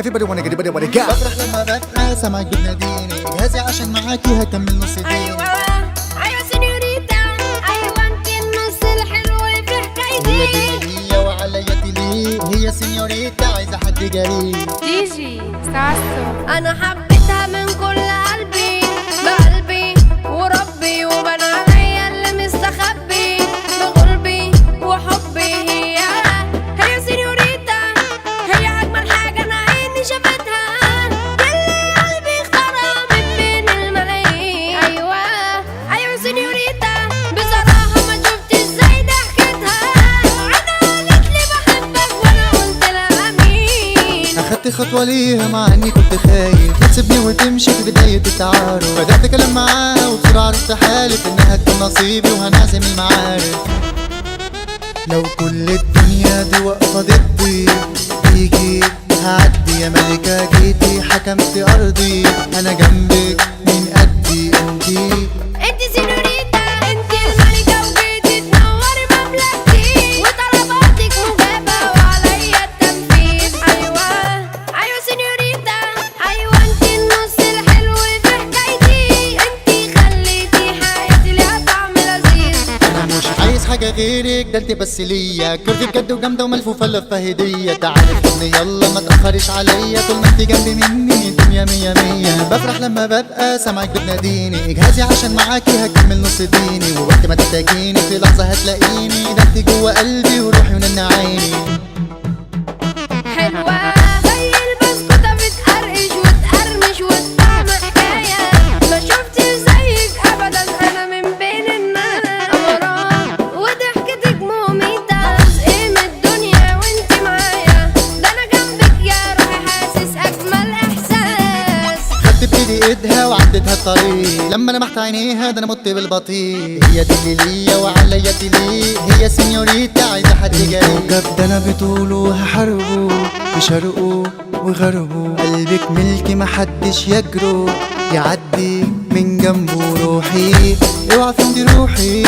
Everybody wanna get it, wanna go. بفرح لما ببقى سامعك بتناديني، جاهزة عشان معاكي هكمل نص ديني. ايوه ايوه سينيوريتا، ايوه انت النص الحلو في حكايتي. هي دي وعليا ليه، هي سينيوريتا عايزة حد جريء. جيجي ساسو انا حبيتها من كل قلبي، بقلبي وربي، وبان عليا اللي مستخبي بقلبي وحبي. هي سينيوريتا، هي اجمل حاجه انا عيني شافتها، اللي قلبي اختارها من بين الملايين. ايوه ايوه سينيوريتا، بصراحه ما شفت ازاي ضحكتها، انا قالت لي بحبك وانا قلت لها امين. أخدت خطوة ليها مع إني كنت خايف لا تسيبني وتمشي في بداية التعارف، بدأت أتكلم معاها وبسرعة عرفت حالف إنها تكون نصيبي وهنعزم المعارف. لو كل الدنيا دي واقفة ضدي تيجي هعدي يا ملكة، جيتي حكمتي أرضي، أنا جنبك من قدي انتي. انت سينوريتا، انت الملكة وجيتي تنوري مملكتي، وطلباتك مجابة وعليا التنفيذ. ايوه ايوه سينوريتا، ايوه انت النص الحلو في حكايتي، انت خليتي حياتي ليها طعم لذيذ. أنا مش عايز حاجة غيرك، ده انت بس ليا، كرتي بجد وجامدة وملفوفة لفة هدية. تعالي خدني يلا ما تأخريش عليا، طول ما انت جنبي مني الدنيا مية مية. بفرح لما ببقى سامعك بتناديني، اجهزي عشان معاكي هكمل نص ديني، ووقت ما تحتاجيني في لحظة هتلاقيني، ده انت جوا قلبي وروحي ونن عيني. حلوة زي البسكوتة، بتقرقش وتقرمش والطعم حكاية، ما شفتش زيك أبدا أنا من بين الناس. أغرام وضحكتك مميتة، جزء من الدنيا وانت معايا، ده أنا جنبك يا روحي حاسس أجمل إحساس. خدت بايدي ايدها وعديتها الطريق، لما لمحت عينيها ده انا مت بالبطيء. هي دي اللي ليا وعليا ليه، هي سينيوريتا عايزة حد جريء. الكوكب ده انا بطوله هحاربه بشرقه وغربه، قلبك ملكي محدش يجرؤ يعدي من جنبه. روحي اوعى تمضي روحي،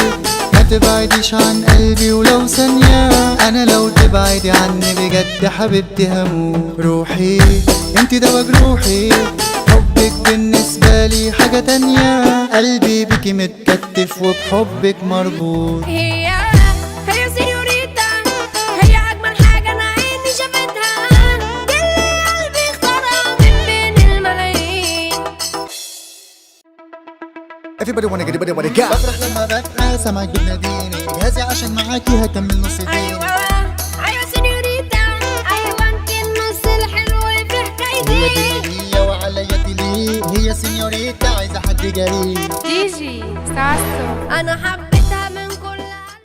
ما تبعديش عن قلبي ولو ثانية، انا لو تبعدي عني بجد حبيبتي هموت. روحي انت دوا جروحي، حبك بالنسبة لي حاجة تانية، قلبي بيكي متكتف وبحبك مربوط. هي سينيوريتا، هي أجمل حاجة أنا عيني شافتها، اللي قلبي اختارها من بين الملايين. Everybody wanna get it, wanna go. بفرح لما ببقى سامعك بتناديني، جاهزة عشان معاكي هكمل نص ديني. ايوه ايوه سينيوريتا، ايوه انت النص الحلو في هي حكايتي. دي وعليا ليه، هي سينيوريتا عايزة حد جريء. جيجي ساسو انا حب